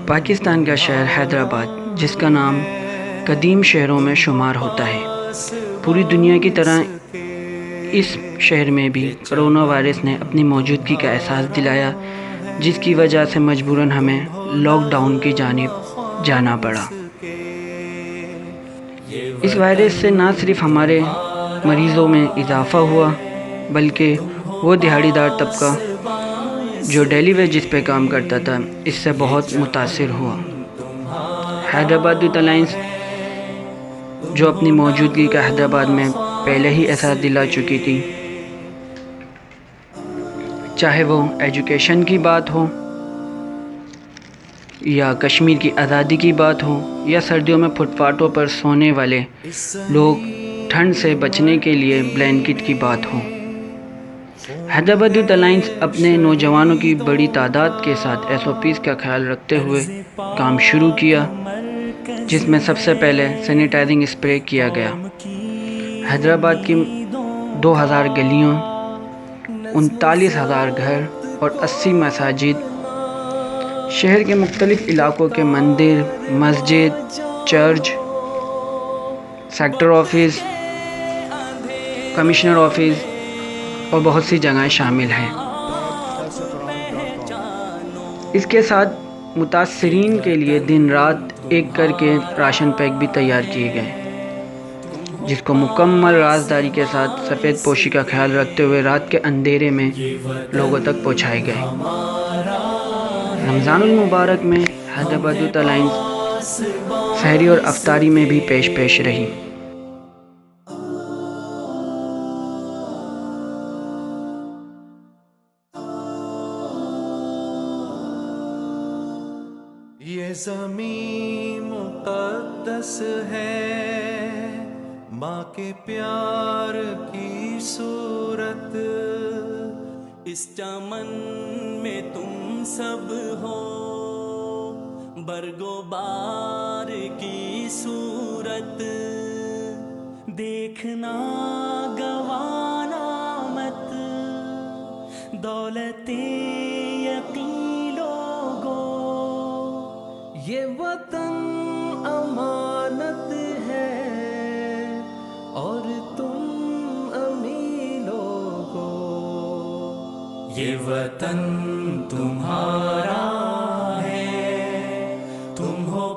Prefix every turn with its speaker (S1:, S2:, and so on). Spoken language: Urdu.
S1: پاکستان کا شہر حیدرآباد، جس کا نام قدیم شہروں میں شمار ہوتا ہے، پوری دنیا کی طرح اس شہر میں بھی کرونا وائرس نے اپنی موجودگی کا احساس دلایا، جس کی وجہ سے مجبوراً ہمیں لاک ڈاؤن کی جانب جانا پڑا۔ اس وائرس سے نہ صرف ہمارے مریضوں میں اضافہ ہوا، بلکہ وہ دہاڑی دار طبقہ جو ڈیلی ویجز پہ کام کرتا تھا، اس سے بہت متاثر ہوا۔ حیدرآباد یوتھ الائنس، جو اپنی موجودگی کا حیدرآباد میں پہلے ہی احساس دلا چکی تھی، چاہے وہ ایجوکیشن کی بات ہو یا کشمیر کی آزادی کی بات ہو یا سردیوں میں فٹ پاتھوں پر سونے والے لوگ ٹھنڈ سے بچنے کے لیے بلینکٹ کی بات ہو، حیدرآباد یوتھ الائنس اپنے نوجوانوں کی بڑی تعداد کے ساتھ SOPs کا خیال رکھتے ہوئے کام شروع کیا، جس میں سب سے پہلے سینیٹائزنگ اسپرے کیا گیا۔ حیدرآباد کی 2000 گلیوں، 39,000 گھر اور 80 مساجد، شہر کے مختلف علاقوں کے مندر، مسجد، church, sector office, commissioner office اور بہت سی جگہیں شامل ہیں۔ اس کے ساتھ متاثرین کے لیے دن رات ایک کر کے راشن پیک بھی تیار کیے گئے، جس کو مکمل رازداری کے ساتھ سفید پوشی کا خیال رکھتے ہوئے رات کے اندھیرے میں لوگوں تک پہنچائے گئے۔ رمضان المبارک میں حیدرآباد یوتھ الائنس سحری اور افطاری میں بھی پیش رہی۔
S2: یہ زمین مقدس ہے، ماں کے پیار کی صورت، اس چمن میں تم سب ہو، برگ و بار کی صورت، دیکھنا گوانا مت، دولت یقین لوگو، یہ وطن امانت ہے اور تم امین لوگو، یہ وطن تمہارا ہے، تم ہو